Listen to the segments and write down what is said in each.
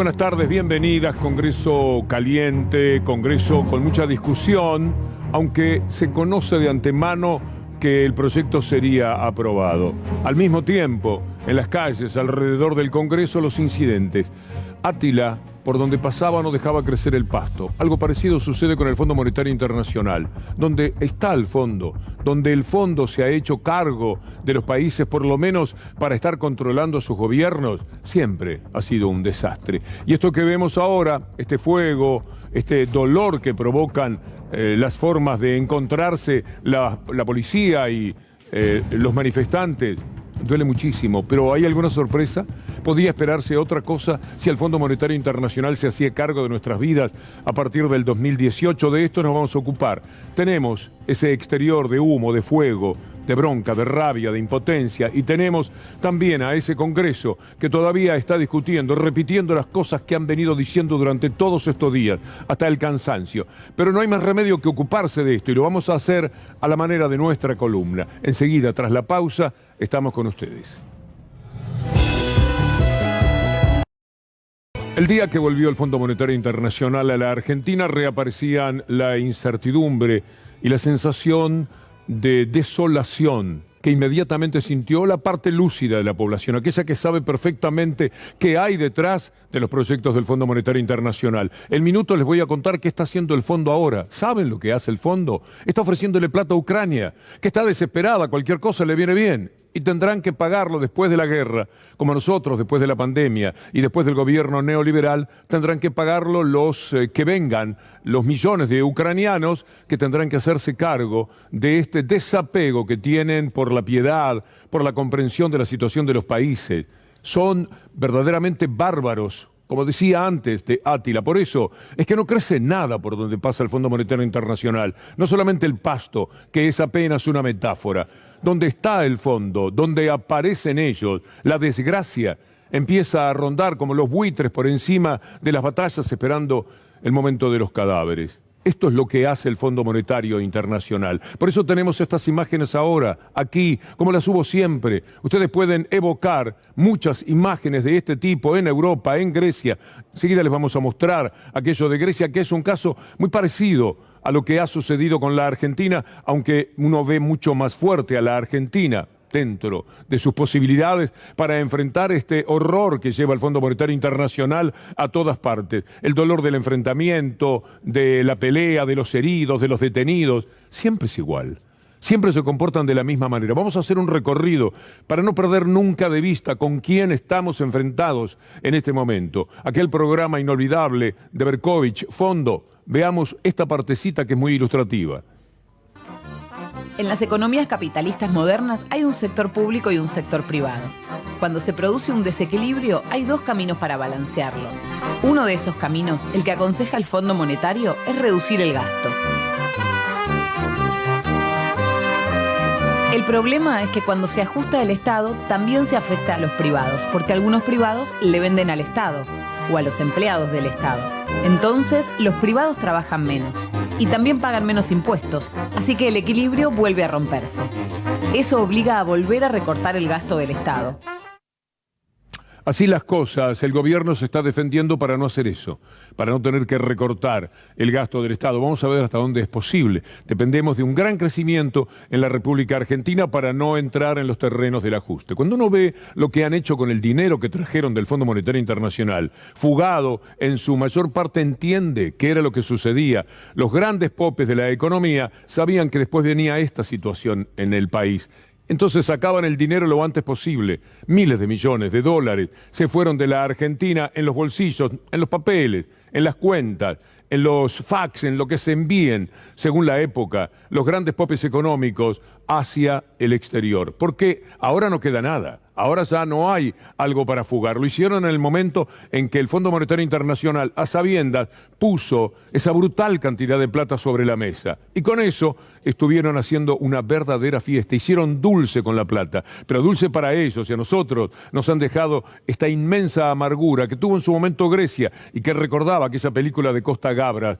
Muy buenas tardes, bienvenidas. Congreso caliente, Congreso con mucha discusión, aunque se conoce de antemano que el proyecto sería aprobado. Al mismo tiempo, en las calles alrededor del Congreso, los incidentes. Átila, por donde pasaba, no dejaba crecer el pasto. Algo parecido sucede con el Fondo Monetario Internacional, donde está el fondo, donde el fondo se ha hecho cargo de los países, por lo menos para estar controlando a sus gobiernos, siempre ha sido un desastre. Y esto que vemos ahora, este fuego, este dolor que provocan las formas de encontrarse la policía y los manifestantes, duele muchísimo, pero ¿hay alguna sorpresa? ¿Podía esperarse otra cosa si el Fondo Monetario Internacional se hacía cargo de nuestras vidas a partir del 2018? De esto nos vamos a ocupar. Tenemos ese exterior de humo, de fuego, de bronca, de rabia, de impotencia, y tenemos también a ese Congreso que todavía está discutiendo, repitiendo las cosas que han venido diciendo durante todos estos días, hasta el cansancio. Pero no hay más remedio que ocuparse de esto, y lo vamos a hacer a la manera de nuestra columna. Enseguida, tras la pausa, estamos con ustedes. El día que volvió el Fondo Monetario Internacional a la Argentina, reaparecían la incertidumbre y la sensación de desolación que inmediatamente sintió la parte lúcida de la población, aquella que sabe perfectamente qué hay detrás de los proyectos del Fondo Monetario Internacional. En minutos les voy a contar qué está haciendo el fondo ahora. ¿Saben lo que hace el fondo? Está ofreciéndole plata a Ucrania, que está desesperada, cualquier cosa le viene bien. Y tendrán que pagarlo después de la guerra, como nosotros después de la pandemia y después del gobierno neoliberal, tendrán que pagarlo los que vengan, los millones de ucranianos que tendrán que hacerse cargo de este desapego que tienen por la piedad, por la comprensión de la situación de los países. Son verdaderamente bárbaros, como decía antes de Átila. Por eso es que no crece nada por donde pasa el Fondo Monetario Internacional. No solamente el pasto, que es apenas una metáfora. Donde está el fondo, donde aparecen ellos, la desgracia empieza a rondar como los buitres por encima de las batallas esperando el momento de los cadáveres. Esto es lo que hace el Fondo Monetario Internacional. Por eso tenemos estas imágenes ahora, aquí, como las hubo siempre. Ustedes pueden evocar muchas imágenes de este tipo en Europa, en Grecia. Enseguida les vamos a mostrar aquello de Grecia, que es un caso muy parecido a lo que ha sucedido con la Argentina, aunque uno ve mucho más fuerte a la Argentina dentro de sus posibilidades para enfrentar este horror que lleva el Fondo Monetario Internacional a todas partes. El dolor del enfrentamiento, de la pelea, de los heridos, de los detenidos, siempre es igual. Siempre se comportan de la misma manera. Vamos a hacer un recorrido para no perder nunca de vista con quién estamos enfrentados en este momento. Aquel programa inolvidable de Berkovich, Fondo. Veamos esta partecita que es muy ilustrativa. En las economías capitalistas modernas hay un sector público y un sector privado. Cuando se produce un desequilibrio, hay dos caminos para balancearlo. Uno de esos caminos, el que aconseja el Fondo Monetario, es reducir el gasto. El problema es que cuando se ajusta el Estado, también se afecta a los privados, porque algunos privados le venden al Estado o a los empleados del Estado. Entonces, los privados trabajan menos y también pagan menos impuestos, así que el equilibrio vuelve a romperse. Eso obliga a volver a recortar el gasto del Estado. Así las cosas, el gobierno se está defendiendo para no hacer eso, para no tener que recortar el gasto del Estado. Vamos a ver hasta dónde es posible. Dependemos de un gran crecimiento en la República Argentina para no entrar en los terrenos del ajuste. Cuando uno ve lo que han hecho con el dinero que trajeron del Fondo Monetario Internacional, fugado en su mayor parte, entiende qué era lo que sucedía. Los grandes popes de la economía sabían que después venía esta situación en el país. Entonces sacaban el dinero lo antes posible. Miles de millones de dólares se fueron de la Argentina en los bolsillos, en los papeles, en las cuentas, en los fax, en lo que se envíen, según la época, los grandes popes económicos hacia el exterior. Porque ahora no queda nada. Ahora ya no hay algo para fugar. Lo hicieron en el momento en que el Fondo Monetario Internacional, a sabiendas, puso esa brutal cantidad de plata sobre la mesa. Y con eso estuvieron haciendo una verdadera fiesta. Hicieron dulce con la plata, pero dulce para ellos, y a nosotros nos han dejado esta inmensa amargura que tuvo en su momento Grecia y que recordaba aquella película de Costa Gabras,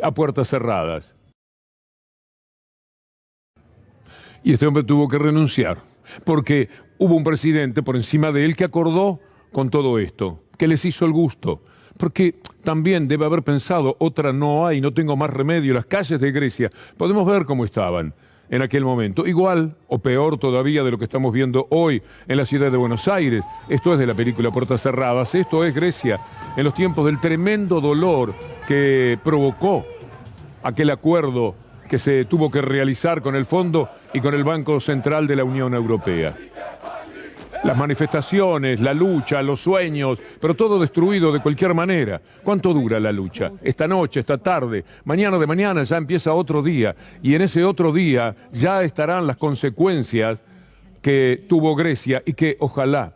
A Puertas Cerradas. Y este hombre tuvo que renunciar, porque hubo un presidente por encima de él que acordó con todo esto, que les hizo el gusto. porque también debe haber pensado, otra no hay, no tengo más remedio. Las calles de Grecia, podemos ver cómo estaban en aquel momento, igual o peor todavía de lo que estamos viendo hoy en la ciudad de Buenos Aires. Esto es de la película Puertas Cerradas, esto es Grecia en los tiempos del tremendo dolor que provocó aquel acuerdo que se tuvo que realizar con el Fondo y con el Banco Central de la Unión Europea. Las manifestaciones, la lucha, los sueños, pero todo destruido de cualquier manera. ¿Cuánto dura la lucha? Esta noche, esta tarde, mañana de mañana ya empieza otro día. Y en ese otro día ya estarán las consecuencias que tuvo Grecia y que ojalá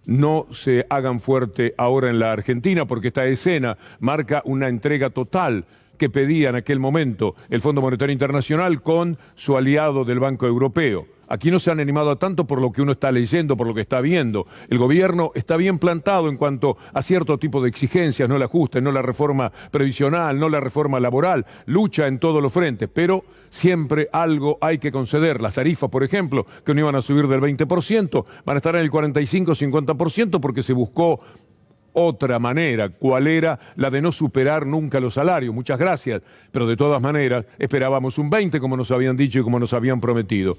no se hagan fuerte ahora en la Argentina, porque esta escena marca una entrega total que pedía en aquel momento el Fondo Monetario Internacional con su aliado del Banco Europeo. Aquí no se han animado a tanto por lo que uno está leyendo, por lo que está viendo. El gobierno está bien plantado en cuanto a cierto tipo de exigencias, no el ajuste, no la reforma previsional, no la reforma laboral, lucha en todos los frentes, pero siempre algo hay que conceder. Las tarifas, por ejemplo, que no iban a subir del 20%, van a estar en el 45-50% porque se buscó otra manera, cuál era la de no superar nunca los salarios. Muchas gracias, pero de todas maneras esperábamos un 20 como nos habían dicho y como nos habían prometido.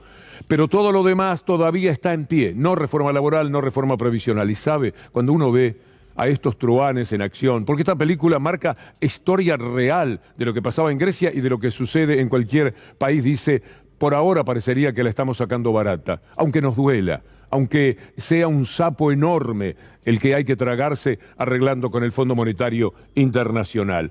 Pero todo lo demás todavía está en pie, no reforma laboral, no reforma previsional. Y sabe, cuando uno ve a estos truhanes en acción, porque esta película marca historia real de lo que pasaba en Grecia y de lo que sucede en cualquier país, dice, por ahora parecería que la estamos sacando barata, aunque nos duela, aunque sea un sapo enorme el que hay que tragarse arreglando con el Fondo Monetario Internacional.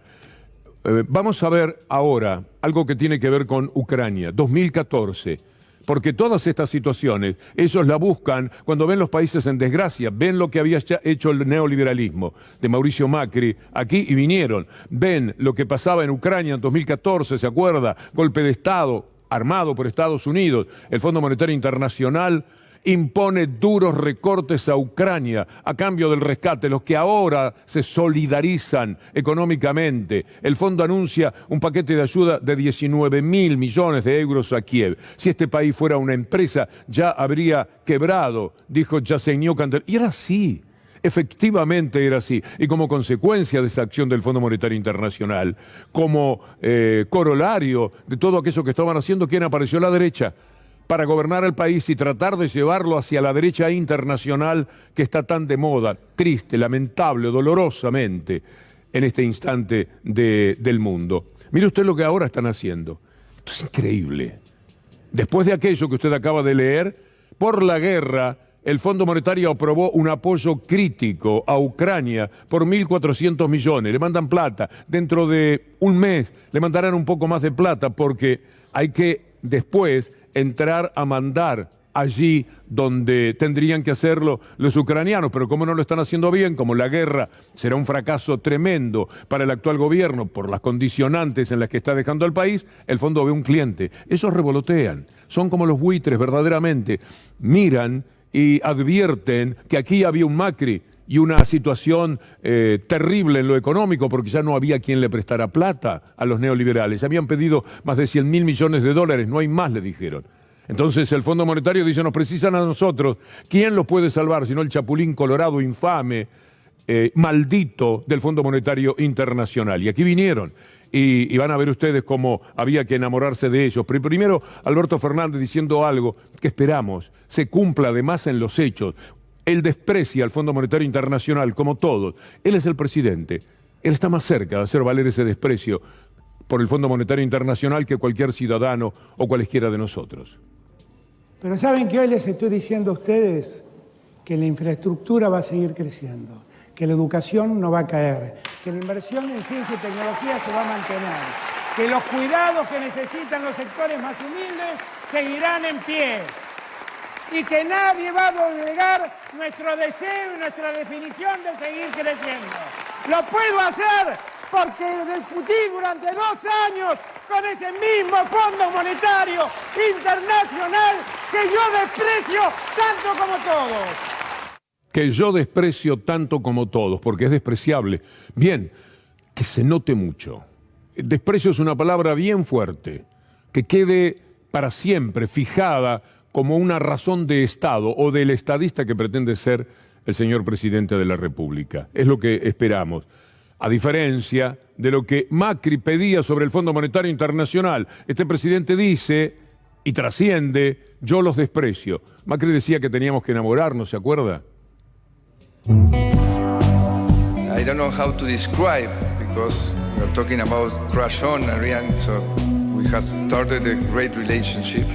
Vamos a ver ahora algo que tiene que ver con Ucrania, 2014. Porque todas estas situaciones, ellos la buscan cuando ven los países en desgracia, ven lo que había hecho el neoliberalismo de Mauricio Macri aquí y vinieron, ven lo que pasaba en Ucrania en 2014, ¿se acuerda? Golpe de Estado armado por Estados Unidos, el Fondo Monetario Internacional impone duros recortes a Ucrania a cambio del rescate, los que ahora se solidarizan económicamente. El fondo anuncia un paquete de ayuda de 19.000 millones de euros a Kiev. Si este país fuera una empresa, ya habría quebrado, dijo Yasenyuk. Y era así. Efectivamente era así. Y como consecuencia de esa acción del Fondo Monetario Internacional, como corolario de todo aquello que estaban haciendo, ¿quién apareció? La derecha, para gobernar el país y tratar de llevarlo hacia la derecha internacional que está tan de moda, triste, lamentable, dolorosamente, en este instante del mundo. Mire usted lo que ahora están haciendo. Esto es increíble. Después de aquello que usted acaba de leer, por la guerra, el Fondo Monetario aprobó un apoyo crítico a Ucrania por 1.400 millones. Le mandan plata. Dentro de un mes le mandarán un poco más de plata porque hay que después entrar a mandar allí donde tendrían que hacerlo los ucranianos, pero como no lo están haciendo bien, como la guerra será un fracaso tremendo para el actual gobierno por las condicionantes en las que está dejando al país, el fondo ve un cliente. Esos revolotean, son como los buitres verdaderamente, miran y advierten que aquí había un Macri y una situación terrible en lo económico porque ya no había quien le prestara plata a los neoliberales. Habían pedido más de 100.000 millones de dólares, no hay más, le dijeron. Entonces el Fondo Monetario dice, nos precisan a nosotros. ¿Quién los puede salvar sino el chapulín colorado infame, maldito del Fondo Monetario Internacional? Y aquí vinieron. Y van a ver ustedes cómo había que enamorarse de ellos. Pero primero, Alberto Fernández diciendo algo que esperamos se cumpla además en los hechos. Él desprecia al Fondo Monetario Internacional como todos. Él es el presidente. Él está más cerca de hacer valer ese desprecio por el Fondo Monetario Internacional que cualquier ciudadano o cualesquiera de nosotros. Pero saben que hoy les estoy diciendo a ustedes que la infraestructura va a seguir creciendo, que la educación no va a caer, que la inversión en ciencia y tecnología se va a mantener, que los cuidados que necesitan los sectores más humildes seguirán en pie y que nadie va a doblegar nuestro deseo y nuestra definición de seguir creciendo. Lo puedo hacer porque discutí durante 2 años con ese mismo Fondo Monetario Internacional que yo desprecio tanto como todos. Que yo desprecio tanto como todos, porque es despreciable. Bien, que se note mucho. Desprecio es una palabra bien fuerte, que quede para siempre fijada como una razón de Estado o del estadista que pretende ser el señor presidente de la República. Es lo que esperamos. A diferencia de lo que Macri pedía sobre el Fondo Monetario Internacional, este presidente dice, y trasciende, yo los desprecio. Macri decía que teníamos que enamorarnos, ¿se acuerda? I don't know how to describe, because we are talking about crush on, Ariane, so we have started a great relationship.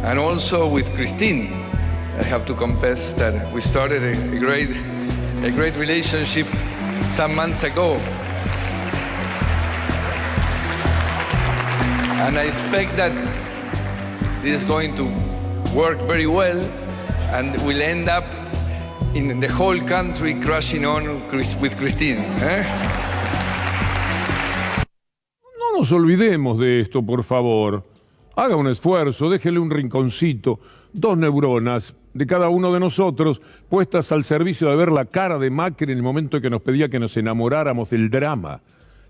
And also with Christine, I have to confess that we started a great relationship some months ago. And I expect that this is going to work very well and will end up in the whole country crushing on with Christine. No nos olvidemos de esto, por favor. Haga un esfuerzo, déjele un rinconcito, 2 neuronas de cada uno de nosotros puestas al servicio de ver la cara de Macri en el momento que nos pedía que nos enamoráramos del drama,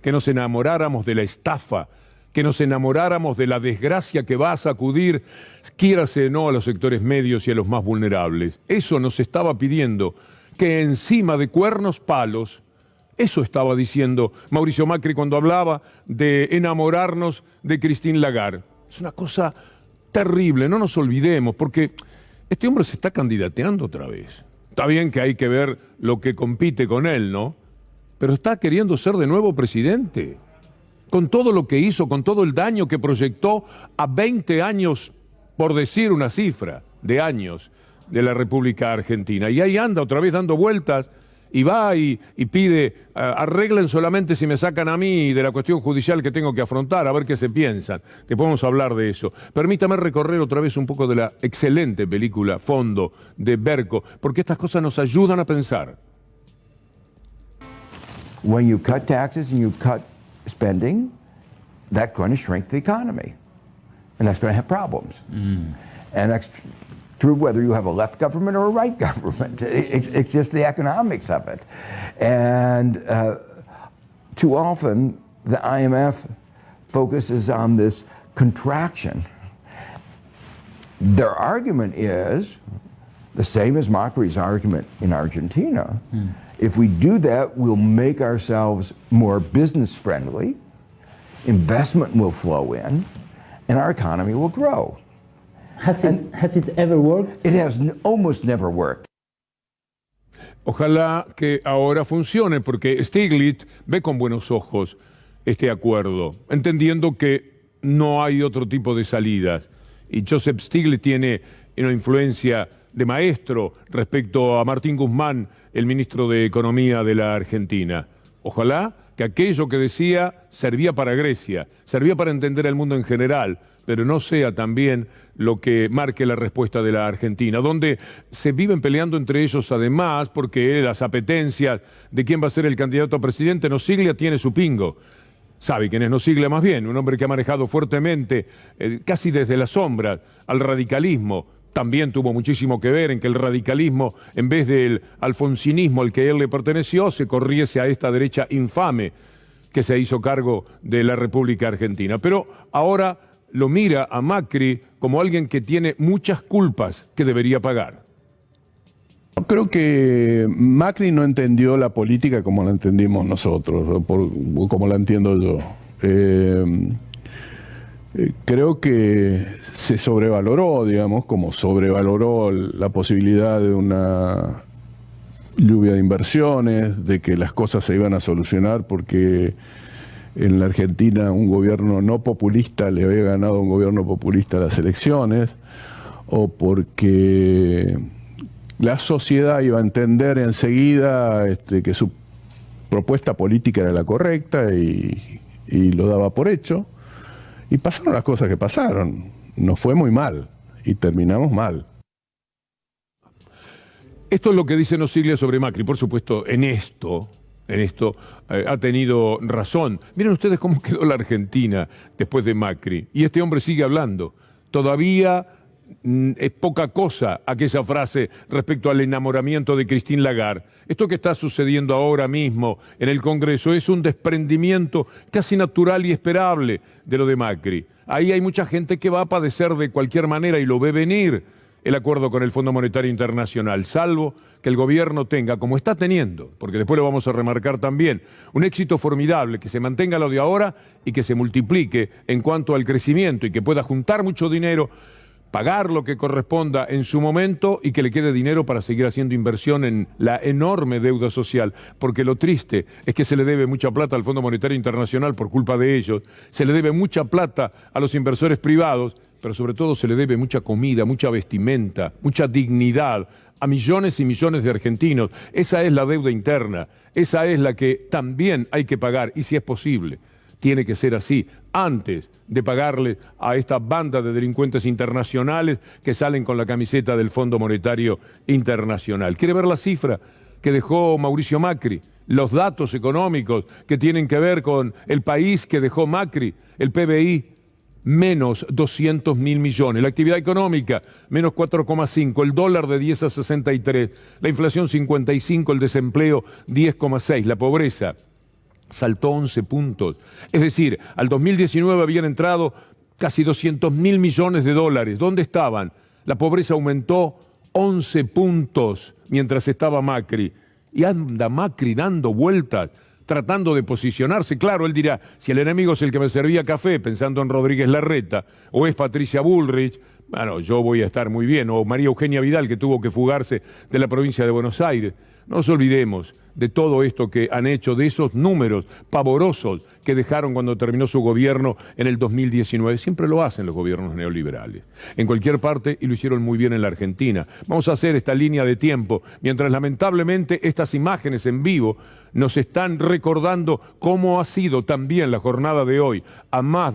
que nos enamoráramos de la estafa, que nos enamoráramos de la desgracia que va a sacudir, quiérase o no, a los sectores medios y a los más vulnerables. Eso nos estaba pidiendo, que encima de cuernos palos, eso estaba diciendo Mauricio Macri cuando hablaba de enamorarnos de Christine Lagarde. Es una cosa terrible, no nos olvidemos, porque este hombre se está candidateando otra vez. Está bien que hay que ver lo que compite con él, ¿no? Pero está queriendo ser de nuevo presidente. Con todo lo que hizo, con todo el daño que proyectó a 20 años, por decir una cifra, de años de la República Argentina. Y ahí anda otra vez dando vueltas y va y pide, arreglen solamente si me sacan a mí de la cuestión judicial que tengo que afrontar, a ver qué se piensan. Te podemos hablar de eso. Permítame recorrer otra vez un poco de la excelente película Fondo de Berco, porque estas cosas nos ayudan a pensar. When you cut taxes and you cut spending, that's going to shrink the economy. And that's going to have problems. And that's true whether you have a left government or a right government. It's just the economics of it. And too often, the IMF focuses on this contraction. Their argument is the same as Macri's argument in Argentina. If we do that, we'll make ourselves more business friendly, investment will flow in, and our economy will grow. Has it ever worked? It has almost never worked. Ojalá que ahora funcione, porque Stiglitz ve con buenos ojos este acuerdo, entendiendo que no hay otro tipo de salidas. Y Joseph Stiglitz tiene una influencia de maestro respecto a Martín Guzmán, el ministro de Economía de la Argentina. Ojalá que aquello que decía servía para Grecia, servía para entender el mundo en general, pero no sea también lo que marque la respuesta de la Argentina, donde se viven peleando entre ellos además, porque las apetencias de quién va a ser el candidato a presidente. Nosiglia tiene su pingo. ¿Sabe quién es Nosiglia más bien? Un hombre que ha manejado fuertemente, casi desde las sombras, al radicalismo. También tuvo muchísimo que ver en que el radicalismo, en vez del alfonsinismo al que él le perteneció, se corriese a esta derecha infame que se hizo cargo de la República Argentina. Pero ahora lo mira a Macri como alguien que tiene muchas culpas que debería pagar. Creo que Macri no entendió la política como la entendimos nosotros, o como la entiendo yo. Creo que se sobrevaloró, digamos, como sobrevaloró la posibilidad de una lluvia de inversiones, de que las cosas se iban a solucionar porque en la Argentina un gobierno no populista le había ganado a un gobierno populista las elecciones, o porque la sociedad iba a entender enseguida que su propuesta política era la correcta y lo daba por hecho. Y pasaron las cosas que pasaron. Nos fue muy mal y terminamos mal. Esto es lo que dice Nosiglia sobre Macri. Por supuesto, en esto ha tenido razón. Miren ustedes cómo quedó la Argentina después de Macri. Y este hombre sigue hablando. Todavía es poca cosa aquella frase respecto al enamoramiento de Christine Lagarde. Esto que está sucediendo ahora mismo en el Congreso es un desprendimiento casi natural y esperable de lo de Macri. Ahí hay mucha gente que va a padecer de cualquier manera y lo ve venir. el acuerdo con el Fondo Monetario Internacional, salvo que el gobierno tenga, como está teniendo, porque después lo vamos a remarcar también, un éxito formidable, que se mantenga lo de ahora y que se multiplique en cuanto al crecimiento y que pueda juntar mucho dinero, pagar lo que corresponda en su momento y que le quede dinero para seguir haciendo inversión en la enorme deuda social, porque lo triste es que se le debe mucha plata al Fondo Monetario Internacional por culpa de ellos, se le debe mucha plata a los inversores privados, pero sobre todo se le debe mucha comida, mucha vestimenta, mucha dignidad a millones y millones de argentinos. Esa es la deuda interna, esa es la que también hay que pagar, y si es posible, tiene que ser así, antes de pagarle a esta banda de delincuentes internacionales que salen con la camiseta del Fondo Monetario Internacional. ¿Quiere ver la cifra que dejó Mauricio Macri? Los datos económicos que tienen que ver con el país que dejó Macri, el PBI, menos 200.000 millones, la actividad económica, menos 4,5, el dólar de 10 a 63, la inflación 55, el desempleo 10,6, la pobreza saltó 11 puntos. Es decir, al 2019 habían entrado casi 200.000 millones de dólares. ¿Dónde estaban? La pobreza aumentó 11 puntos mientras estaba Macri. Y anda Macri dando vueltas, tratando de posicionarse. Claro, él dirá, si el enemigo es el que me servía café, pensando en Rodríguez Larreta, o es Patricia Bullrich, bueno, yo voy a estar muy bien, o María Eugenia Vidal, que tuvo que fugarse de la provincia de Buenos Aires. No nos olvidemos de todo esto que han hecho, de esos números pavorosos que dejaron cuando terminó su gobierno en el 2019. Siempre lo hacen los gobiernos neoliberales, en cualquier parte, y lo hicieron muy bien en la Argentina. Vamos a hacer esta línea de tiempo, mientras lamentablemente estas imágenes en vivo nos están recordando cómo ha sido también la jornada de hoy, además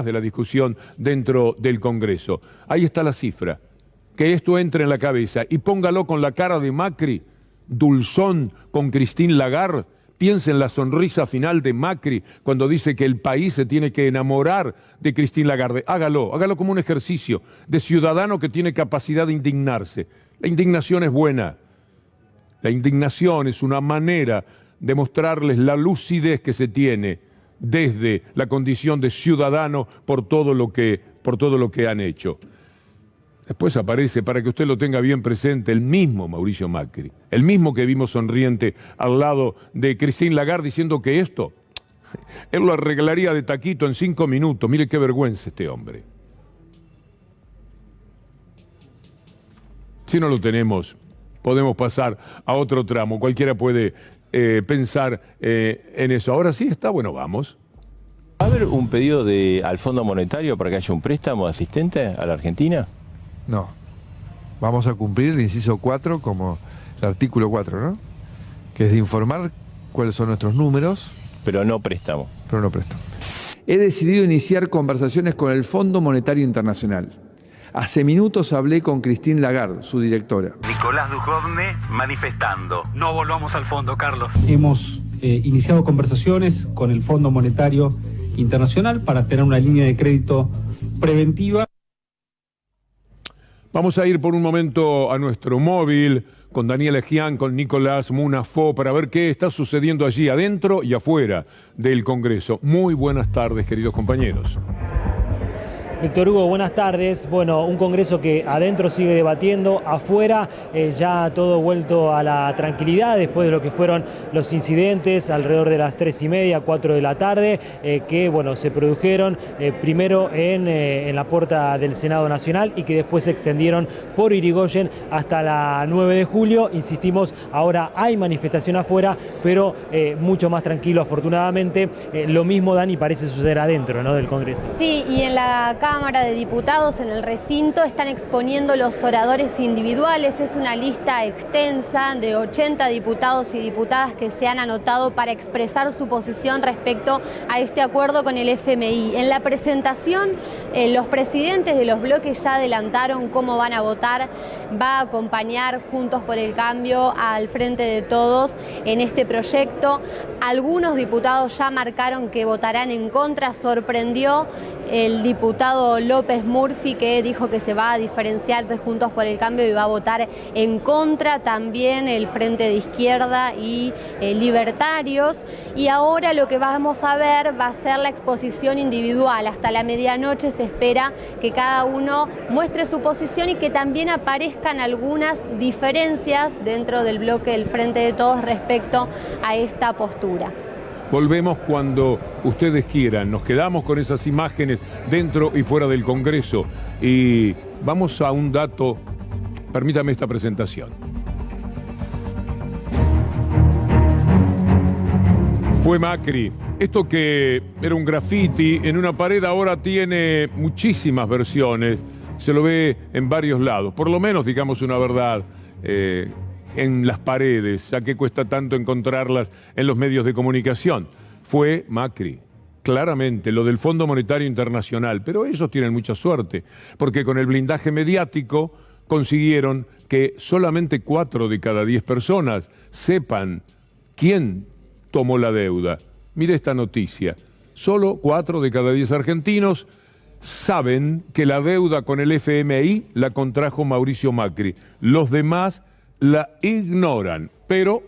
de la discusión dentro del Congreso. Ahí está la cifra, que esto entre en la cabeza y póngalo con la cara de Macri, dulzón con Christine Lagarde. Piensa en la sonrisa final de Macri cuando dice que el país se tiene que enamorar de Christine Lagarde. Hágalo como un ejercicio de ciudadano que tiene capacidad de indignarse. La indignación es buena. La indignación es una manera de mostrarles la lucidez que se tiene desde la condición de ciudadano por todo lo que han hecho. Después aparece, para que usted lo tenga bien presente, el mismo Mauricio Macri, el mismo que vimos sonriente al lado de Christine Lagarde diciendo que esto, él lo arreglaría de taquito en 5 minutos. Mire qué vergüenza este hombre. Si no lo tenemos, podemos pasar a otro tramo. Cualquiera puede pensar en eso. Ahora sí está, bueno, vamos. ¿Va a haber un pedido al Fondo Monetario para que haya un préstamo asistente a la Argentina? No. Vamos a cumplir el inciso 4 como el artículo 4, ¿no? Que es de informar cuáles son nuestros números. Pero no préstamo. Pero no préstamo. He decidido iniciar conversaciones con el Fondo Monetario Internacional. Hace minutos hablé con Christine Lagarde, su directora. Nicolás Dujovne manifestando. No volvamos al fondo, Carlos. Hemos iniciado conversaciones con el Fondo Monetario Internacional para tener una línea de crédito preventiva. Vamos a ir por un momento a nuestro móvil con Daniel Ejian, con Nicolás Munafó, para ver qué está sucediendo allí adentro y afuera del Congreso. Muy buenas tardes, queridos compañeros. Víctor Hugo, buenas tardes. Bueno, un Congreso que adentro sigue debatiendo, afuera ya todo vuelto a la tranquilidad después de lo que fueron los incidentes alrededor de las 3:30, 4 de la tarde, que bueno, se produjeron primero en la puerta del Senado Nacional y que después se extendieron por Irigoyen hasta la 9 de julio. Insistimos, ahora hay manifestación afuera, pero mucho más tranquilo afortunadamente. Lo mismo, Dani, parece suceder adentro, ¿no?, del Congreso. Sí, y en la Cámara de Diputados, en el recinto, están exponiendo los oradores individuales. Es una lista extensa de 80 diputados y diputadas que se han anotado para expresar su posición respecto a este acuerdo con el FMI. En la presentación, los presidentes de los bloques ya adelantaron cómo van a votar. Va a acompañar Juntos por el Cambio al Frente de Todos en este proyecto. Algunos diputados ya marcaron que votarán en contra. Sorprendió el diputado López Murphy, que dijo que se va a diferenciar de Juntos por el Cambio y va a votar en contra, también el Frente de Izquierda y Libertarios. Y ahora lo que vamos a ver va a ser la exposición individual. Hasta la medianoche se espera que cada uno muestre su posición y que también aparezcan algunas diferencias dentro del bloque del Frente de Todos respecto a esta postura. Volvemos cuando ustedes quieran. Nos quedamos con esas imágenes dentro y fuera del Congreso. Y vamos a un dato. Permítame esta presentación. Fue Macri. Esto que era un graffiti en una pared ahora tiene muchísimas versiones. Se lo ve en varios lados. Por lo menos, digamos una verdad, en las paredes, ya que cuesta tanto encontrarlas en los medios de comunicación. Fue Macri. Claramente, lo del Fondo Monetario Internacional. Pero ellos tienen mucha suerte, porque con el blindaje mediático consiguieron que solamente 4 de cada 10 personas sepan quién tomó la deuda. Mire esta noticia. Solo 4 de cada 10 argentinos saben que la deuda con el FMI la contrajo Mauricio Macri. Los demás la ignoran, pero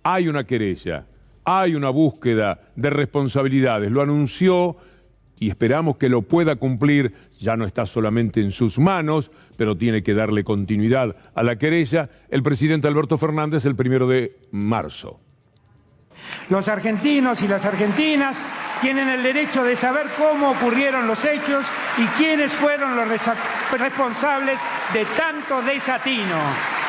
hay una querella, hay una búsqueda de responsabilidades. Lo anunció y esperamos que lo pueda cumplir. Ya no está solamente en sus manos, pero tiene que darle continuidad a la querella el presidente Alberto Fernández el 1 de marzo. Los argentinos y las argentinas tienen el derecho de saber cómo ocurrieron los hechos y quiénes fueron los responsables de tanto desatino.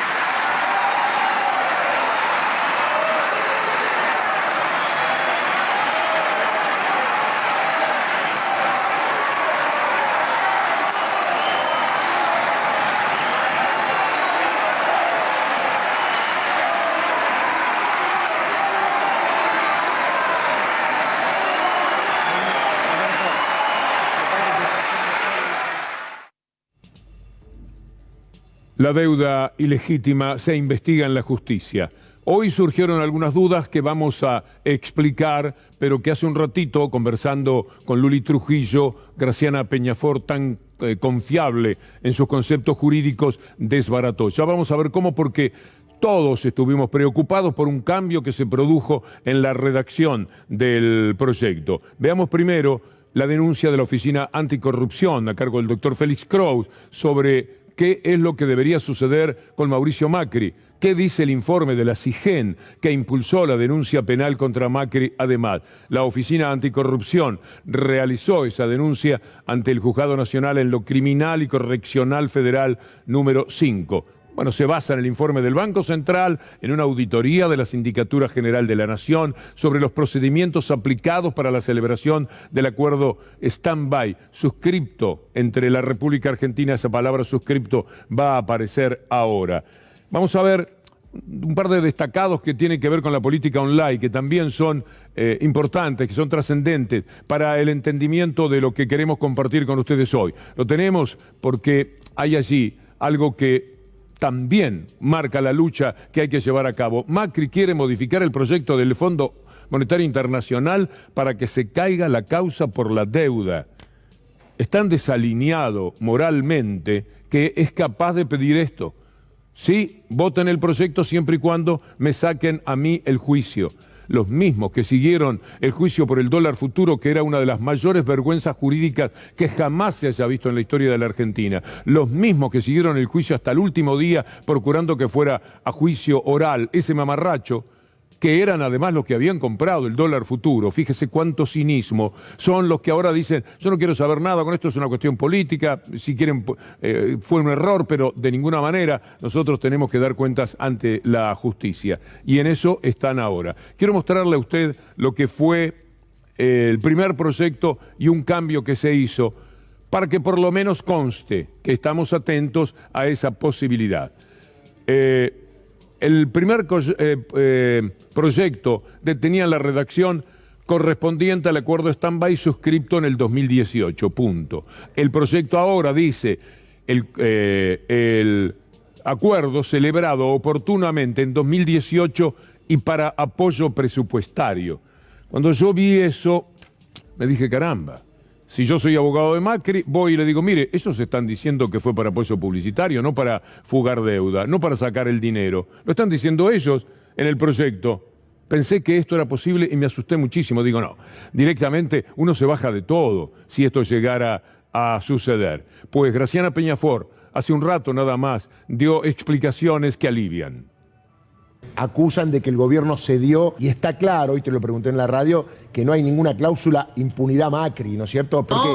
La deuda ilegítima se investiga en la justicia. Hoy surgieron algunas dudas que vamos a explicar, pero que hace un ratito, conversando con Luli Trujillo, Graciana Peñafort, tan confiable en sus conceptos jurídicos, desbarató. Ya vamos a ver cómo, porque todos estuvimos preocupados por un cambio que se produjo en la redacción del proyecto. Veamos primero la denuncia de la Oficina Anticorrupción, a cargo del doctor Félix Kraus, sobre qué es lo que debería suceder con Mauricio Macri. ¿Qué dice el informe de la CIGEN que impulsó la denuncia penal contra Macri? Además, la Oficina Anticorrupción realizó esa denuncia ante el Juzgado Nacional en lo Criminal y Correccional Federal número 5. Bueno, se basa en el informe del Banco Central, en una auditoría de la Sindicatura General de la Nación sobre los procedimientos aplicados para la celebración del acuerdo stand-by, suscripto entre la República Argentina. Esa palabra suscripto va a aparecer ahora. Vamos a ver un par de destacados que tienen que ver con la política online, que también son importantes, que son trascendentes para el entendimiento de lo que queremos compartir con ustedes hoy. Lo tenemos porque hay allí algo que también marca la lucha que hay que llevar a cabo. Macri quiere modificar el proyecto del Fondo Monetario Internacional para que se caiga la causa por la deuda. Es tan desalineado moralmente que es capaz de pedir esto. Sí, voten el proyecto siempre y cuando me saquen a mí el juicio. Los mismos que siguieron el juicio por el dólar futuro, que era una de las mayores vergüenzas jurídicas que jamás se haya visto en la historia de la Argentina. Los mismos que siguieron el juicio hasta el último día, procurando que fuera a juicio oral ese mamarracho, que eran además los que habían comprado el dólar futuro. Fíjese cuánto cinismo. Son los que ahora dicen, yo no quiero saber nada con esto, es una cuestión política, si quieren fue un error, pero de ninguna manera nosotros tenemos que dar cuentas ante la justicia. Y en eso están ahora. Quiero mostrarle a usted lo que fue el primer proyecto y un cambio que se hizo para que por lo menos conste que estamos atentos a esa posibilidad. El primer proyecto tenía la redacción correspondiente al acuerdo stand-by suscripto en el 2018, punto. El proyecto ahora dice el acuerdo celebrado oportunamente en 2018 y para apoyo presupuestario. Cuando yo vi eso, me dije, caramba, Si yo soy abogado de Macri, voy y le digo, mire, ellos están diciendo que fue para apoyo publicitario, no para fugar deuda, no para sacar el dinero. Lo están diciendo ellos en el proyecto. Pensé que esto era posible y me asusté muchísimo. Digo, no, directamente uno se baja de todo si esto llegara a suceder. Pues Graciana Peñafort, hace un rato nada más, dio explicaciones que alivian. Acusan de que el gobierno cedió, y está claro, hoy te lo pregunté en la radio, que no hay ninguna cláusula impunidad Macri, ¿no es cierto? Porque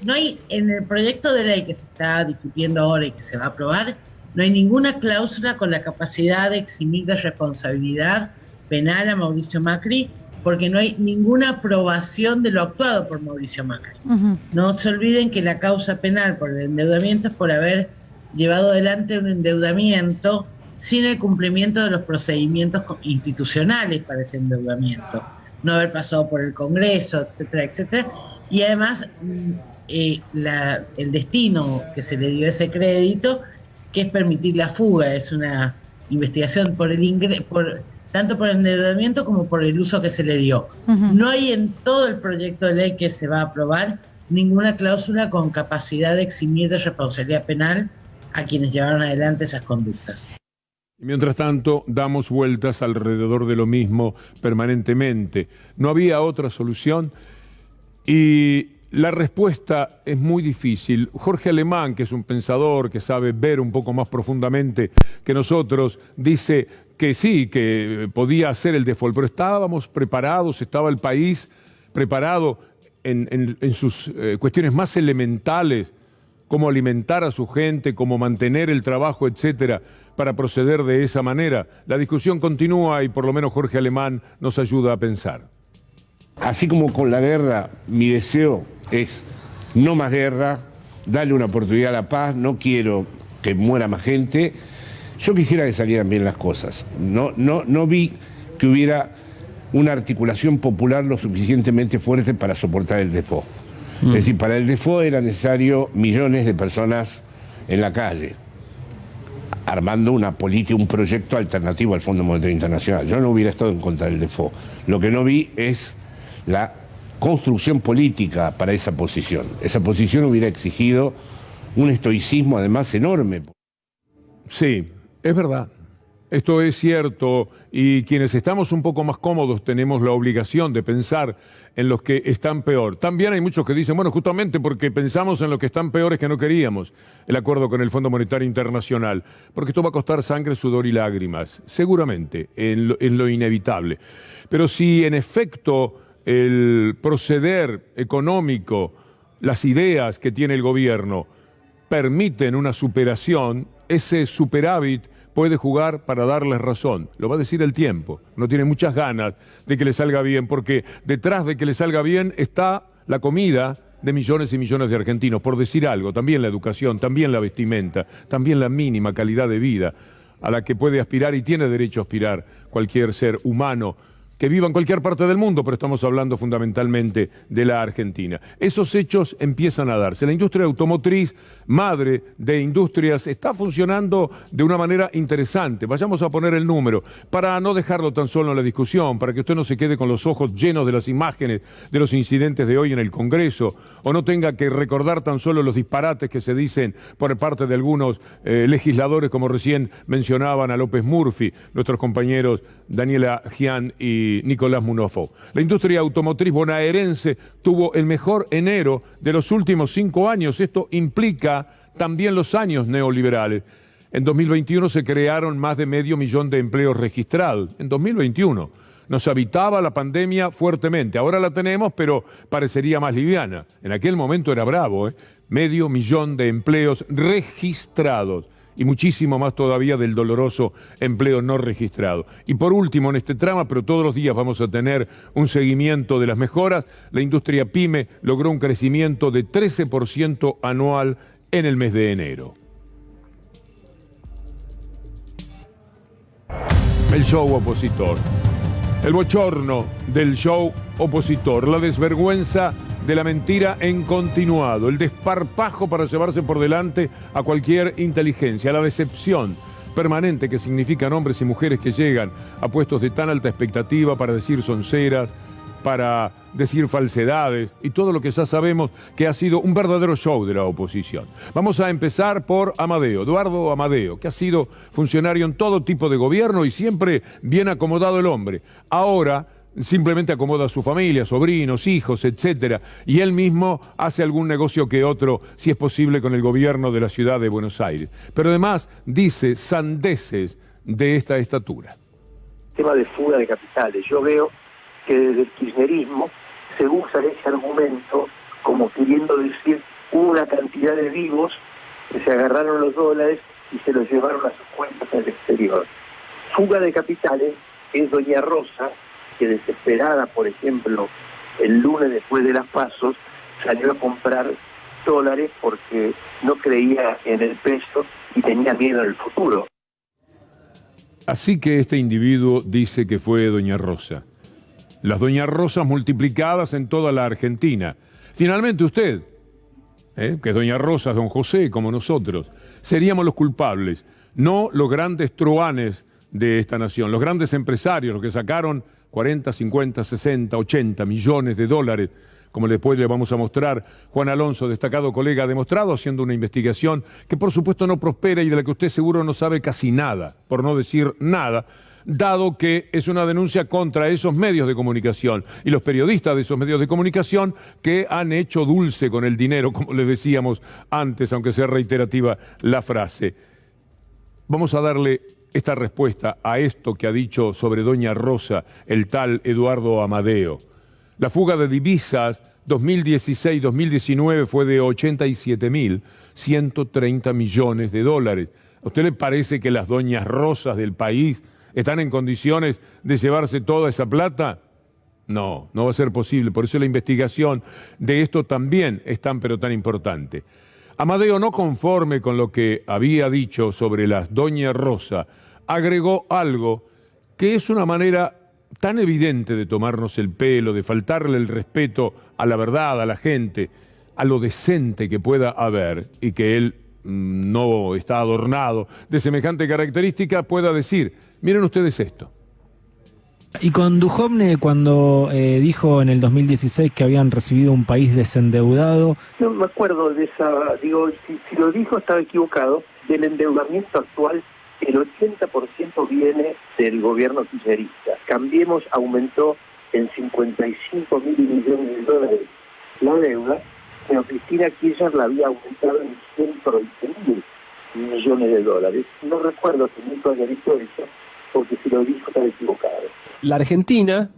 No hay, en el proyecto de ley que se está discutiendo ahora y que se va a aprobar, no hay ninguna cláusula con la capacidad de eximir de responsabilidad penal a Mauricio Macri, porque no hay ninguna aprobación de lo actuado por Mauricio Macri. No se olviden que la causa penal por el endeudamiento es por haber llevado adelante un endeudamiento sin el cumplimiento de los procedimientos institucionales para ese endeudamiento, no haber pasado por el Congreso, etcétera, etcétera, y además el destino que se le dio a ese crédito, que es permitir la fuga, es una investigación por tanto por el endeudamiento como por el uso que se le dio. No hay en todo el proyecto de ley que se va a aprobar ninguna cláusula con capacidad de eximir de responsabilidad penal a quienes llevaron adelante esas conductas. Y mientras tanto, damos vueltas alrededor de lo mismo permanentemente. No había otra solución y la respuesta es muy difícil. Jorge Alemán, que es un pensador que sabe ver un poco más profundamente que nosotros, dice que sí, que podía hacer el default, pero estábamos preparados, estaba el país preparado en sus cuestiones más elementales, cómo alimentar a su gente, cómo mantener el trabajo, etcétera, para proceder de esa manera. La discusión continúa y por lo menos Jorge Alemán nos ayuda a pensar. Así como con la guerra, mi deseo es no más guerra, darle una oportunidad a la paz, no quiero que muera más gente. Yo quisiera que salieran bien las cosas. No vi que hubiera una articulación popular lo suficientemente fuerte para soportar el default. Es decir, para el default era necesario millones de personas en la calle, armando una política, un proyecto alternativo al Fondo Monetario Internacional. Yo no hubiera estado en contra del default. Lo que no vi es la construcción política para esa posición. Esa posición hubiera exigido un estoicismo además enorme. Sí, es verdad. Esto es cierto y quienes estamos un poco más cómodos tenemos la obligación de pensar en los que están peor. También hay muchos que dicen, bueno, justamente porque pensamos en los que están peores que no queríamos el acuerdo con el Fondo Monetario Internacional, porque esto va a costar sangre, sudor y lágrimas, seguramente, en lo inevitable. Pero si en efecto el proceder económico, las ideas que tiene el gobierno permiten una superación, ese superávit puede jugar para darles razón. Lo va a decir el tiempo. No tiene muchas ganas de que le salga bien, porque detrás de que le salga bien está la comida de millones y millones de argentinos, por decir algo, también la educación, también la vestimenta, también la mínima calidad de vida a la que puede aspirar y tiene derecho a aspirar cualquier ser humano que viva en cualquier parte del mundo, pero estamos hablando fundamentalmente de la Argentina. Esos hechos empiezan a darse. La industria automotriz, madre de industrias, está funcionando de una manera interesante. Vayamos a poner el número, para no dejarlo tan solo en la discusión, para que usted no se quede con los ojos llenos de las imágenes de los incidentes de hoy en el Congreso, o no tenga que recordar tan solo los disparates que se dicen por parte de algunos legisladores, como recién mencionaban a López Murphy, nuestros compañeros Daniela Gian y Nicolás Munofo. La industria automotriz bonaerense tuvo el mejor enero de los últimos 5 años. Esto implica también los años neoliberales. En 2021 se crearon más de 500.000 de empleos registrados. En 2021 nos habitaba la pandemia fuertemente. Ahora la tenemos, pero parecería más liviana. En aquel momento era bravo, 500.000 de empleos registrados. Y muchísimo más todavía del doloroso empleo no registrado. Y por último, en este trama, pero todos los días vamos a tener un seguimiento de las mejoras, la industria PYME logró un crecimiento de 13% anual en el mes de enero. El show opositor. El bochorno del show opositor, la desvergüenza de la mentira en continuado, el desparpajo para llevarse por delante a cualquier inteligencia, la decepción permanente que significan hombres y mujeres que llegan a puestos de tan alta expectativa para decir sonceras, para decir falsedades y todo lo que ya sabemos que ha sido un verdadero show de la oposición. Vamos a empezar por Amadeo, Eduardo Amadeo, que ha sido funcionario en todo tipo de gobierno y siempre bien acomodado el hombre. Ahora simplemente acomoda a su familia, sobrinos, hijos, etcétera, y él mismo hace algún negocio que otro, si es posible, con el gobierno de la ciudad de Buenos Aires. Pero además dice sandeces de esta estatura. Tema de fuga de capitales. Yo veo que desde el kirchnerismo se usa ese argumento como queriendo decir una cantidad de vivos que se agarraron los dólares y se los llevaron a sus cuentas en el exterior. Fuga de capitales es doña Rosa, que desesperada, por ejemplo, el lunes después de las pasos, salió a comprar dólares porque no creía en el peso y tenía miedo en el futuro. Así que este individuo dice que fue doña Rosa. Las doñas Rosas multiplicadas en toda la Argentina. Finalmente usted, que es doña Rosa, don José, como nosotros, seríamos los culpables, no los grandes truanes de esta nación, los grandes empresarios, los que sacaron 40, 50, 60, 80 millones de dólares, como después le vamos a mostrar. Juan Alonso, destacado colega, ha demostrado haciendo una investigación que por supuesto no prospera y de la que usted seguro no sabe casi nada, por no decir nada, dado que es una denuncia contra esos medios de comunicación y los periodistas de esos medios de comunicación que han hecho dulce con el dinero, como les decíamos antes, aunque sea reiterativa la frase. Vamos a darle esta respuesta a esto que ha dicho sobre doña Rosa el tal Eduardo Amadeo. La fuga de divisas 2016-2019 fue de 87.130 millones de dólares. ¿A usted le parece que las doñas Rosas del país están en condiciones de llevarse toda esa plata? No, no va a ser posible. Por eso la investigación de esto también es tan pero tan importante. Amadeo, no conforme con lo que había dicho sobre las doña Rosa, agregó algo que es una manera tan evidente de tomarnos el pelo, de faltarle el respeto a la verdad, a la gente, a lo decente que pueda haber y que él no está adornado de semejante característica, pueda decir, miren ustedes esto. Y con Duhovne, cuando dijo en el 2016 que habían recibido un país desendeudado... No me acuerdo de esa, digo, si lo dijo estaba equivocado, del endeudamiento actual. El 80% viene del gobierno kirchnerista. Cambiemos aumentó en 55.000 millones de dólares la deuda, pero Cristina Kirchner la había aumentado en 120.000 millones de dólares. No recuerdo que nunca haya dicho eso, porque si lo dijo estaba equivocado. La Argentina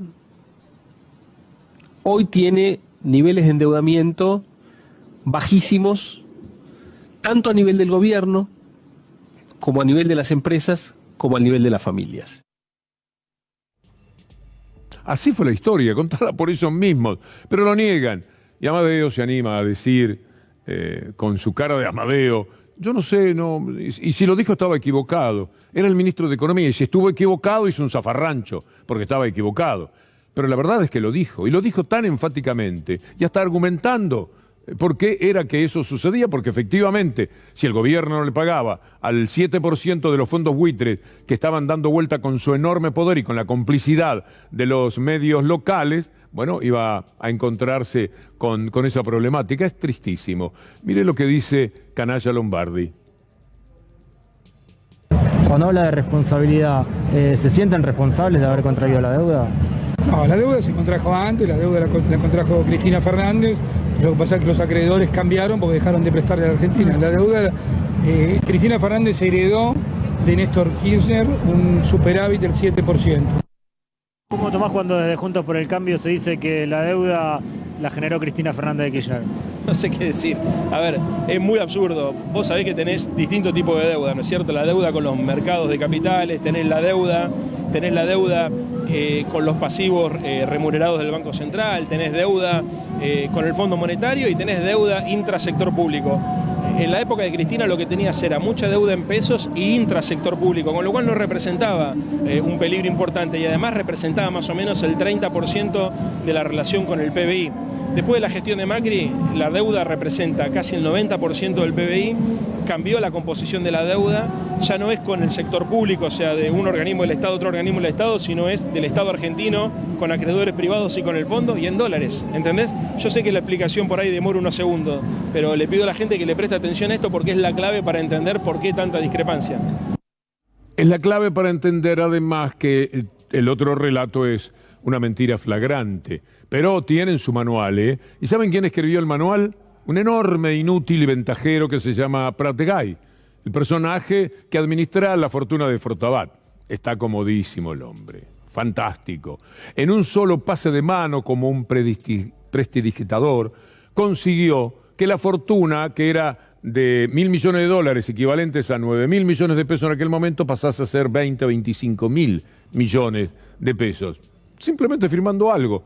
hoy tiene niveles de endeudamiento bajísimos, tanto a nivel del gobierno, como a nivel de las empresas, como a nivel de las familias. Así fue la historia, contada por ellos mismos, pero lo niegan. Y Amadeo se anima a decir, con su cara de Amadeo, yo no sé, no, y si lo dijo estaba equivocado. Era el ministro de Economía, y si estuvo equivocado hizo un zafarrancho, porque estaba equivocado. Pero la verdad es que lo dijo, y lo dijo tan enfáticamente, y hasta argumentando por qué era que eso sucedía, porque efectivamente, si el gobierno no le pagaba al 7% de los fondos buitres que estaban dando vuelta con su enorme poder y con la complicidad de los medios locales, bueno, iba a encontrarse con esa problemática. Es tristísimo. Mire lo que dice Canalla Lombardi. Cuando habla de responsabilidad, ¿se sienten responsables de haber contraído la deuda? No, la deuda se contrajo antes, la deuda la contrajo Cristina Fernández. Lo que pasa es que los acreedores cambiaron porque dejaron de prestarle a la Argentina. La deuda, Cristina Fernández heredó de Néstor Kirchner un superávit del 7%. ¿Cómo tomás cuando desde Juntos por el Cambio se dice que la deuda la generó Cristina Fernández de Kirchner? No sé qué decir. A ver, es muy absurdo. Vos sabés que tenés distintos tipos de deuda, ¿no es cierto? La deuda con los mercados de capitales, tenés la deuda con los pasivos remunerados del Banco Central, tenés deuda con el Fondo Monetario y tenés deuda intrasector público. En la época de Cristina lo que tenías era mucha deuda en pesos y intrasector público, con lo cual no representaba un peligro importante y además representaba más o menos el 30% de la relación con el PBI. Después de la gestión de Macri, la deuda representa casi el 90% del PBI cambió la composición de la deuda, ya no es con el sector público, o sea, de un organismo del Estado, otro organismo del Estado, sino es del Estado argentino, con acreedores privados y con el fondo, y en dólares, ¿entendés? Yo sé que la explicación por ahí demora unos segundos, pero le pido a la gente que le preste atención a esto porque es la clave para entender por qué tanta discrepancia. Es la clave para entender además que el otro relato es una mentira flagrante, pero tienen su manual, ¿eh? ¿Y saben quién escribió el manual? Un enorme, inútil y ventajero que se llama Prat-Gay, el personaje que administra la fortuna de Fortabat. Está comodísimo el hombre, fantástico. En un solo pase de mano, como un prestidigitador, consiguió que la fortuna, que era de $1.000 millones, equivalentes a 9.000 millones de pesos en aquel momento, pasase a ser 20 o 25.000 millones de pesos. Simplemente firmando algo.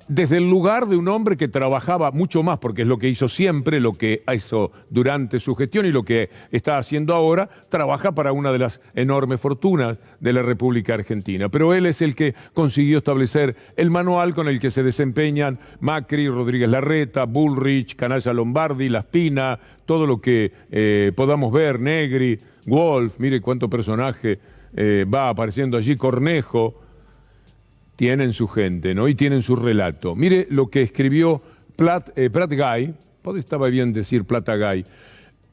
Desde el lugar de un hombre que trabajaba mucho más, porque es lo que hizo siempre, lo que hizo durante su gestión y lo que está haciendo ahora, trabaja para una de las enormes fortunas de la República Argentina. Pero él es el que consiguió establecer el manual con el que se desempeñan Macri, Rodríguez Larreta, Bullrich, Canalla Lombardi, Laspina, todo lo que podamos ver, Negri, Wolf, mire cuánto personaje va apareciendo allí, Cornejo. Tienen su gente, ¿no? Y tienen su relato. Mire lo que escribió Prat-Gay, estaba bien decir Prat-Gay.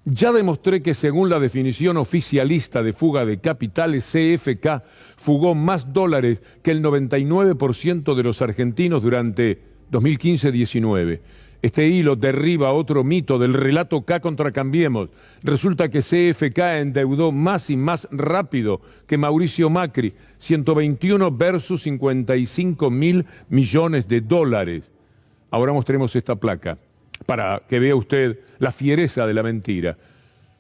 Ya demostré que según la definición oficialista de fuga de capitales, CFK fugó más dólares que el 99% de los argentinos durante 2015-19. Este hilo derriba otro mito del relato K contra Cambiemos. Resulta que CFK endeudó más y más rápido que Mauricio Macri, 121 versus 55.000 millones de dólares. Ahora mostremos esta placa para que vea usted la fiereza de la mentira.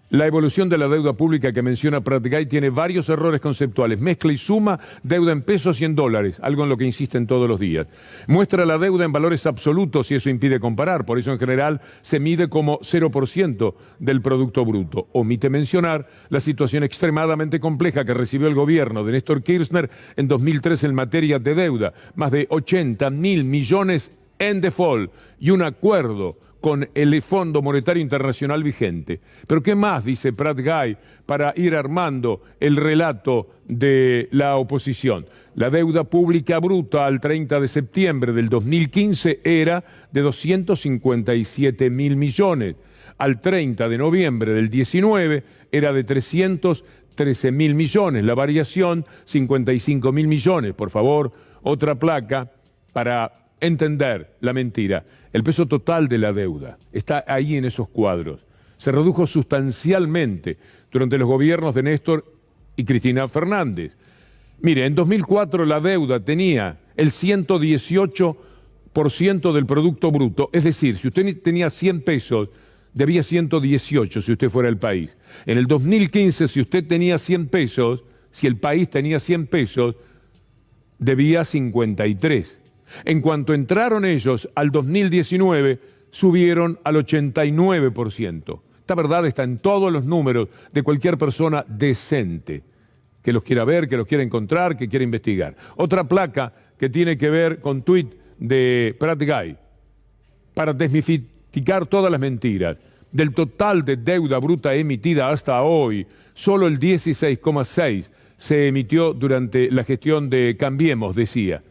La evolución de la deuda pública que menciona Prat-Gay tiene varios errores conceptuales. Mezcla y suma deuda en pesos y en dólares, algo en lo que insisten todos los días. Muestra la deuda en valores absolutos y eso impide comparar. Por eso en general se mide como 0% del Producto Bruto. Omite mencionar la situación extremadamente compleja que recibió el gobierno de Néstor Kirchner en 2003 en materia de deuda. Más de 80.000 millones en default y un acuerdo con el Fondo Monetario Internacional vigente. Pero ¿qué más dice Prat-Gay para ir armando el relato de la oposición? La deuda pública bruta al 30 de septiembre del 2015 era de 257.000 millones. Al 30 de noviembre del 19 era de 313.000 millones. La variación, 55.000 millones. Por favor, otra placa para entender la mentira. El peso total de la deuda está ahí en esos cuadros. Se redujo sustancialmente durante los gobiernos de Néstor y Cristina Fernández. Mire, en 2004 la deuda tenía el 118% del Producto Bruto. Es decir, si usted tenía 100 pesos, debía 118 si usted fuera el país. En el 2015, si usted tenía 100 pesos, si el país tenía 100 pesos, debía 53. En cuanto entraron ellos al 2019, subieron al 89%. Esta verdad está en todos los números de cualquier persona decente que los quiera ver, que los quiera encontrar, que quiera investigar. Otra placa que tiene que ver con tuit de Prat-Gay para desmitificar todas las mentiras. Del total de deuda bruta emitida hasta hoy, solo el 16,6% se emitió durante la gestión de Cambiemos, decía.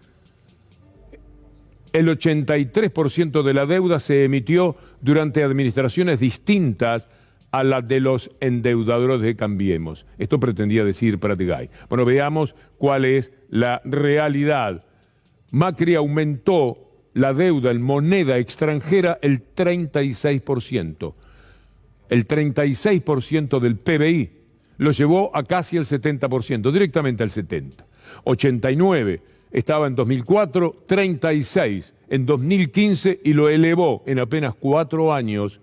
El 83% de la deuda se emitió durante administraciones distintas a la de los endeudadores de Cambiemos. Esto pretendía decir Prat-Gay. Bueno, veamos cuál es la realidad. Macri aumentó la deuda en moneda extranjera el 36%. El 36% del PBI lo llevó a casi el 70%, directamente al 70%. 89% estaba en 2004, 36% en 2015 y lo elevó en apenas 4 años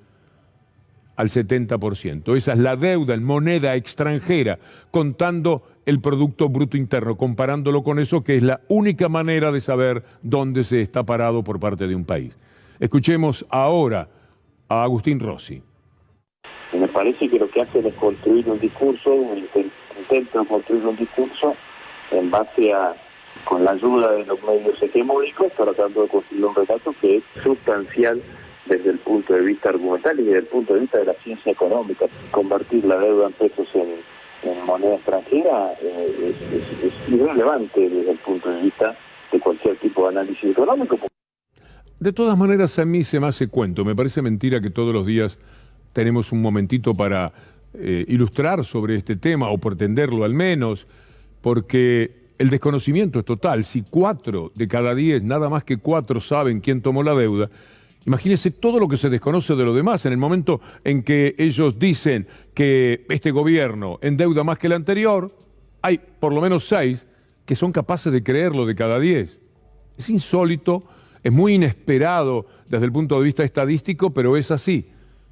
al 70%. Esa es la deuda en moneda extranjera, contando el Producto Bruto Interno, comparándolo con eso que es la única manera de saber dónde se está parado por parte de un país. Escuchemos ahora a Agustín Rossi. Me parece que lo que hacen es construir un discurso, intentan construir un discurso en base a, con la ayuda de los medios hegemónicos, tratando de construir un relato que es sustancial desde el punto de vista argumental y desde el punto de vista de la ciencia económica. Convertir la deuda en pesos en moneda extranjera es irrelevante desde el punto de vista de cualquier tipo de análisis económico. De todas maneras, a mí se me hace cuento. Me parece mentira que todos los días tenemos un momentito para ilustrar sobre este tema, o pretenderlo al menos, porque el desconocimiento es total. Si 4 de cada 10, nada más que 4 saben quién tomó la deuda, imagínense todo lo que se desconoce de lo demás. En el momento en que ellos dicen que este gobierno endeuda más que el anterior, hay por lo menos 6 que son capaces de creerlo de cada 10. Es insólito, es muy inesperado desde el punto de vista estadístico, pero es así.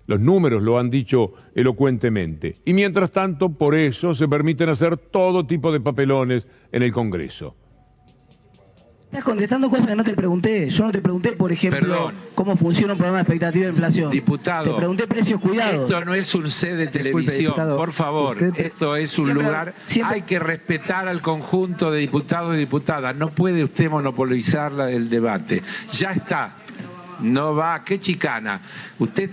Los números lo han dicho elocuentemente. Y mientras tanto, por eso se permiten hacer todo tipo de papelones en el Congreso. Estás contestando cosas que no te pregunté. Yo no te pregunté, por ejemplo, cómo funciona un programa de expectativa de inflación. Diputado, te pregunté precios cuidados. Esto no es un set de televisión, por favor. Esto es un lugar... Hay que respetar al conjunto de diputados y diputadas. No puede usted monopolizar el debate. Ya está. No va, qué chicana. Usted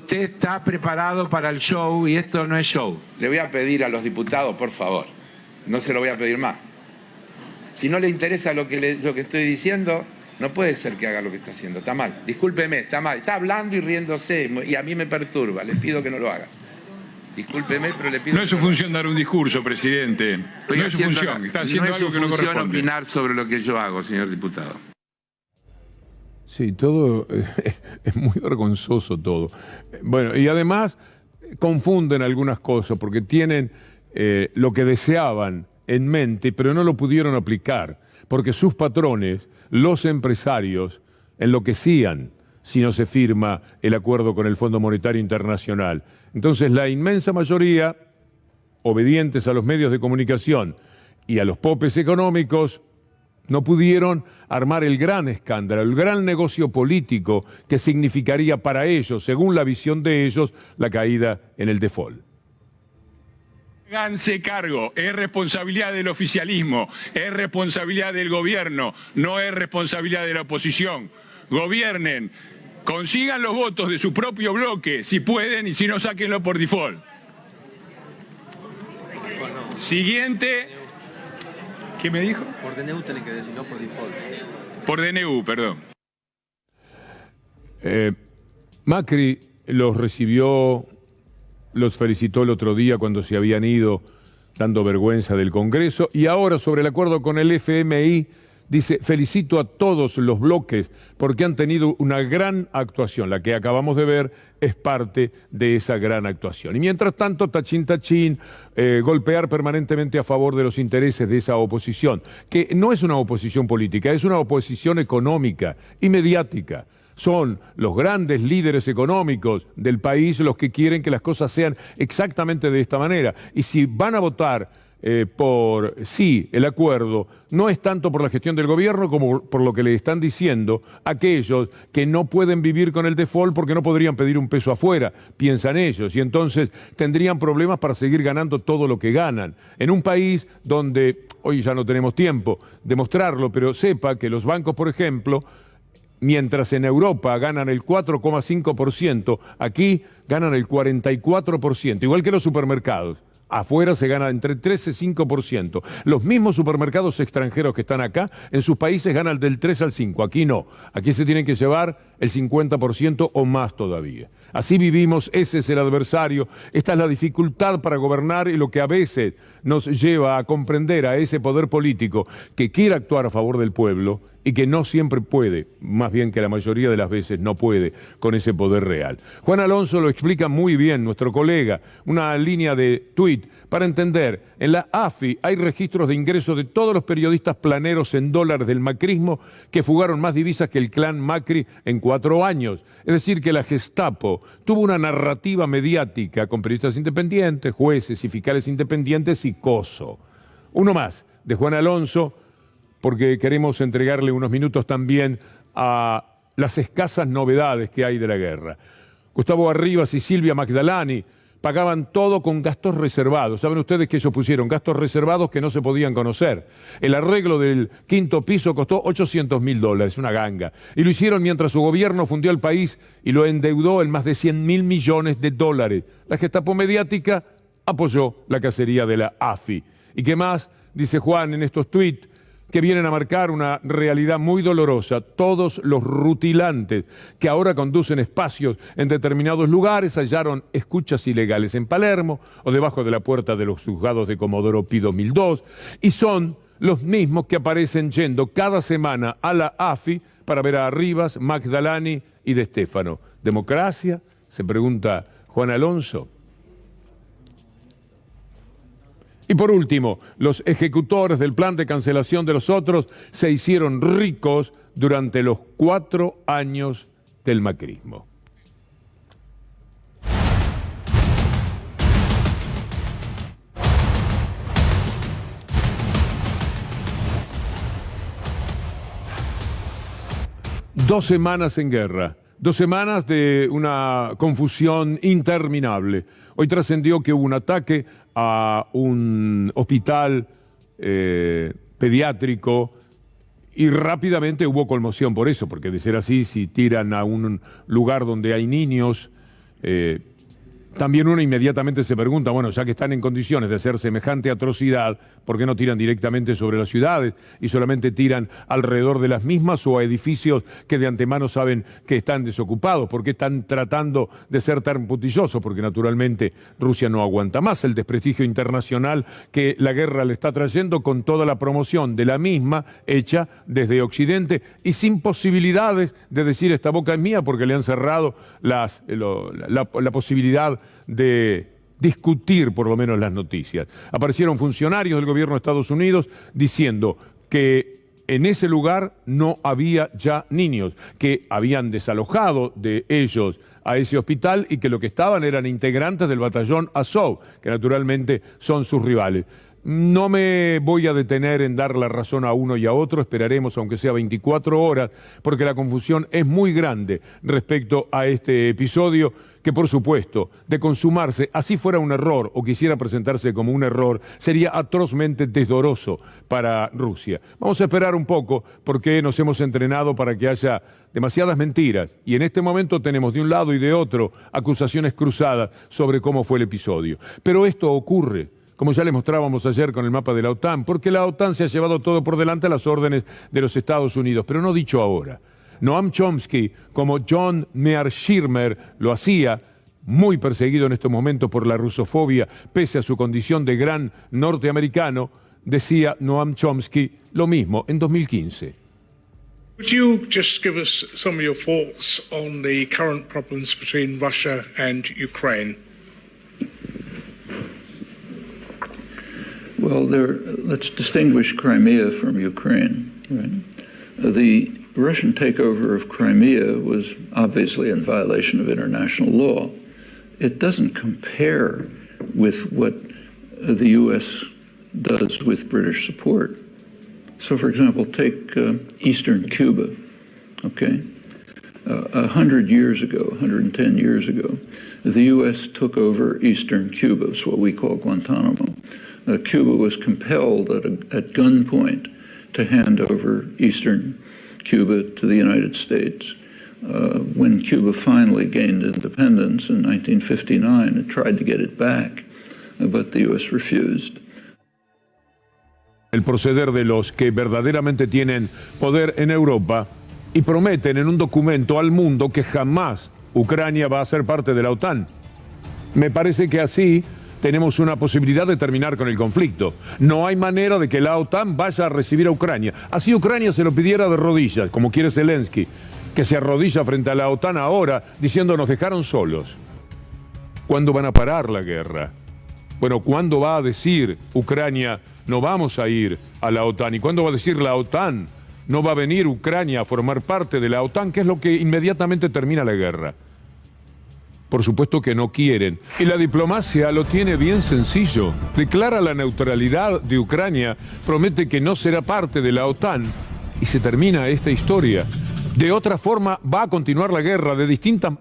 está preparado para el show y esto no es show. Le voy a pedir a los diputados, por favor, no se lo voy a pedir más. Si no le interesa lo que estoy diciendo, no puede ser que haga lo que está haciendo. Está mal, discúlpeme, está mal. Está hablando y riéndose y a mí me perturba. Les pido que no lo haga. Discúlpeme, pero le pido... No es su función dar un discurso, presidente. No es su función. Está haciendo algo que no corresponde. No es su función opinar sobre lo que yo hago, señor diputado. Sí, todo es muy vergonzoso todo. Bueno, y además confunden algunas cosas porque tienen lo que deseaban en mente, pero no lo pudieron aplicar, porque sus patrones, los empresarios, enloquecían si no se firma el acuerdo con el Fondo Monetario Internacional. Entonces la inmensa mayoría, obedientes a los medios de comunicación y a los popes económicos, no pudieron armar el gran escándalo, el gran negocio político que significaría para ellos, según la visión de ellos, la caída en el default. Háganse cargo, es responsabilidad del oficialismo, es responsabilidad del gobierno, no es responsabilidad de la oposición. Gobiernen, consigan los votos de su propio bloque, si pueden, y si no, sáquenlo por default. Siguiente. ¿Qué me dijo? Por DNU tenés que decir, no por default. Por DNU, perdón. Macri los recibió, los felicitó el otro día cuando se habían ido, dando vergüenza del Congreso, y ahora sobre el acuerdo con el FMI dice: felicito a todos los bloques porque han tenido una gran actuación. La que acabamos de ver es parte de esa gran actuación. Y mientras tanto, tachín, golpear permanentemente a favor de los intereses de esa oposición, que no es una oposición política, es una oposición económica y mediática. Son los grandes líderes económicos del país los que quieren que las cosas sean exactamente de esta manera. Y si van a votar por sí el acuerdo, no es tanto por la gestión del gobierno como por lo que le están diciendo aquellos que no pueden vivir con el default porque no podrían pedir un peso afuera, piensan ellos, y entonces tendrían problemas para seguir ganando todo lo que ganan. En un país donde, hoy ya no tenemos tiempo de mostrarlo, pero sepa que los bancos, por ejemplo, mientras en Europa ganan el 4,5%, aquí ganan el 44%, igual que los supermercados. Afuera se gana entre 13 y 5%. Los mismos supermercados extranjeros que están acá, en sus países ganan del 3 al 5. Aquí no. Aquí se tienen que llevar el 50% o más todavía. Así vivimos, ese es el adversario. Esta es la dificultad para gobernar y lo que a veces nos lleva a comprender a ese poder político que quiere actuar a favor del pueblo y que no siempre puede, más bien que la mayoría de las veces no puede con ese poder real. Juan Alonso lo explica muy bien, nuestro colega, una línea de tuit para entender. En la AFI hay registros de ingresos de todos los periodistas planeros en dólares del macrismo que fugaron más divisas que el clan Macri en 4 años. Es decir, que la Gestapo tuvo una narrativa mediática con periodistas independientes, jueces y fiscales independientes y coso. Uno más, de Juan Alonso, porque queremos entregarle unos minutos también a las escasas novedades que hay de la guerra. Gustavo Arribas y Silvia Magdalani pagaban todo con gastos reservados. Saben ustedes que ellos pusieron gastos reservados que no se podían conocer. El arreglo del 5º piso costó $800.000, una ganga. Y lo hicieron mientras su gobierno fundió el país y lo endeudó en más de $100.000 millones. La Gestapo mediática apoyó la cacería de la AFI. ¿Y qué más? Dice Juan en estos tuits que vienen a marcar una realidad muy dolorosa. Todos los rutilantes que ahora conducen espacios en determinados lugares hallaron escuchas ilegales en Palermo o debajo de la puerta de los juzgados de Comodoro Pi 2002 y son los mismos que aparecen yendo cada semana a la AFI para ver a Rivas, Magdalani y De Stefano. ¿Democracia? Se pregunta Juan Alonso. Y por último, los ejecutores del plan de cancelación de los otros se hicieron ricos durante los 4 años del macrismo. Dos semanas en guerra. 2 semanas de una confusión interminable. Hoy trascendió que hubo un ataque a un hospital pediátrico y rápidamente hubo conmoción por eso, porque de ser así, si tiran a un lugar donde hay niños, también uno inmediatamente se pregunta, bueno, ya que están en condiciones de hacer semejante atrocidad, ¿por qué no tiran directamente sobre las ciudades y solamente tiran alrededor de las mismas o a edificios que de antemano saben que están desocupados? ¿Por qué están tratando de ser tan puntillosos? Porque naturalmente Rusia no aguanta más el desprestigio internacional que la guerra le está trayendo con toda la promoción de la misma hecha desde Occidente y sin posibilidades de decir esta boca es mía porque le han cerrado la posibilidad de discutir por lo menos las noticias. Aparecieron funcionarios del gobierno de Estados Unidos diciendo que en ese lugar no había ya niños, que habían desalojado de ellos a ese hospital y que lo que estaban eran integrantes del batallón Azov, que naturalmente son sus rivales. No me voy a detener en dar la razón a uno y a otro, esperaremos aunque sea 24 horas, porque la confusión es muy grande respecto a este episodio, que por supuesto, de consumarse, así fuera un error o quisiera presentarse como un error, sería atrozmente desdoroso para Rusia. Vamos a esperar un poco porque nos hemos entrenado para que haya demasiadas mentiras y en este momento tenemos de un lado y de otro acusaciones cruzadas sobre cómo fue el episodio. Pero esto ocurre, como ya les mostrábamos ayer con el mapa de la OTAN, porque la OTAN se ha llevado todo por delante a las órdenes de los Estados Unidos, pero no dicho ahora. Noam Chomsky, como John Mearsheimer lo hacía, muy perseguido en estos momentos por la rusofobia, pese a su condición de gran norteamericano, decía Noam Chomsky lo mismo en 2015. Would you just give us some of your thoughts on the current problems between Russia and Ukraine? Well, let's distinguish Crimea from Ukraine. Right? The Russian takeover of Crimea was obviously in violation of international law. It doesn't compare with what the U.S. does with British support. So, for example, take eastern Cuba, okay? 100 years ago, 110 years ago, the U.S. took over eastern Cuba. It's what we call Guantanamo. Cuba was compelled at gunpoint to hand over eastern Cuba to the United States. When Cuba finally gained independence in 1959, it tried to get it back, but the U.S. refused. El proceder de los que verdaderamente tienen poder en Europa y prometen en un documento al mundo que jamás Ucrania va a ser parte de la OTAN. Me parece que así tenemos una posibilidad de terminar con el conflicto. No hay manera de que la OTAN vaya a recibir a Ucrania. Así Ucrania se lo pidiera de rodillas, como quiere Zelensky, que se arrodilla frente a la OTAN ahora diciendo nos dejaron solos. ¿Cuándo van a parar la guerra? Bueno, ¿cuándo va a decir Ucrania no vamos a ir a la OTAN? ¿Y cuándo va a decir la OTAN no va a venir Ucrania a formar parte de la OTAN? Que es lo que inmediatamente termina la guerra. Por supuesto que no quieren. Y la diplomacia lo tiene bien sencillo. Declara la neutralidad de Ucrania, promete que no será parte de la OTAN y se termina esta historia. De otra forma va a continuar la guerra de distintas...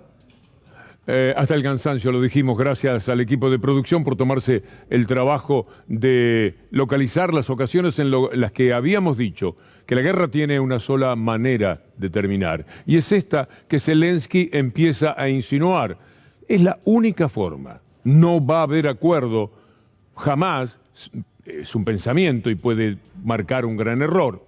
hasta el cansancio, lo dijimos, gracias al equipo de producción por tomarse el trabajo de localizar las ocasiones en las que habíamos dicho que la guerra tiene una sola manera de terminar. Y es esta que Zelensky empieza a insinuar. Es la única forma. No va a haber acuerdo jamás. Es un pensamiento y puede marcar un gran error.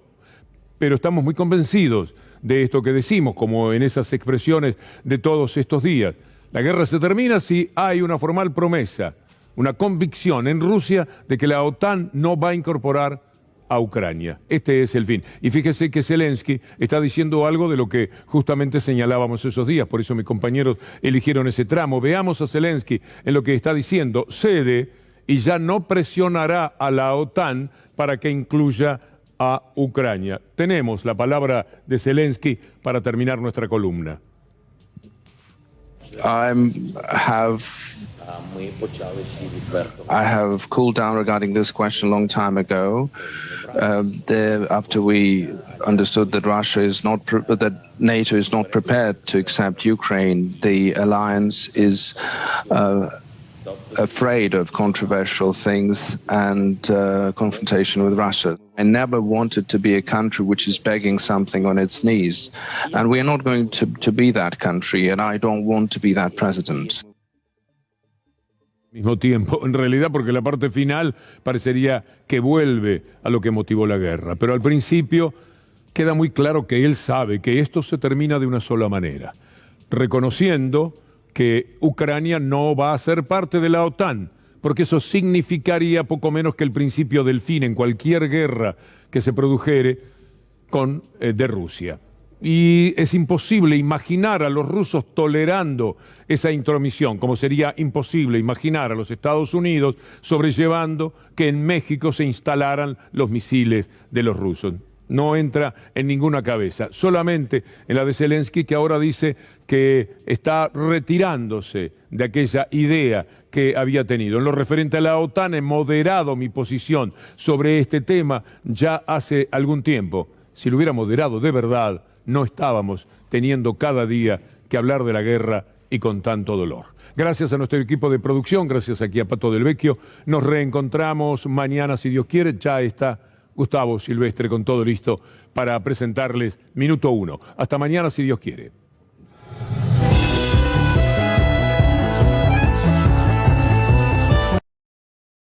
Pero estamos muy convencidos de esto que decimos, como en esas expresiones de todos estos días. La guerra se termina si hay una formal promesa, una convicción en Rusia de que la OTAN no va a incorporar a Ucrania. Este es el fin. Y fíjese que Zelensky está diciendo algo de lo que justamente señalábamos esos días, por eso mis compañeros eligieron ese tramo. Veamos a Zelensky en lo que está diciendo. Cede y ya no presionará a la OTAN para que incluya a Ucrania. Tenemos la palabra de Zelensky para terminar nuestra columna. I have cooled down regarding this question a long time ago. After we understood that that NATO is not prepared to accept Ukraine, the alliance is afraid of controversial things and confrontation with Russia. I never wanted to be a country which is begging something on its knees, and we are not going to be that country, and I don't want to be that president. Mismo tiempo, en realidad, porque la parte final parecería que vuelve a lo que motivó la guerra, pero al principio queda muy claro que él sabe que esto se termina de una sola manera, reconociendo que Ucrania no va a ser parte de la OTAN, porque eso significaría poco menos que el principio del fin en cualquier guerra que se produjere de Rusia. Y es imposible imaginar a los rusos tolerando esa intromisión, como sería imposible imaginar a los Estados Unidos sobrellevando que en México se instalaran los misiles de los rusos. No entra en ninguna cabeza, solamente en la de Zelensky, que ahora dice que está retirándose de aquella idea que había tenido. En lo referente a la OTAN, he moderado mi posición sobre este tema ya hace algún tiempo. Si lo hubiera moderado de verdad, no estábamos teniendo cada día que hablar de la guerra y con tanto dolor. Gracias a nuestro equipo de producción, gracias aquí a Pato del Vecchio. Nos reencontramos mañana, si Dios quiere. Ya está Gustavo Silvestre con todo listo para presentarles Minuto 1. Hasta mañana, si Dios quiere.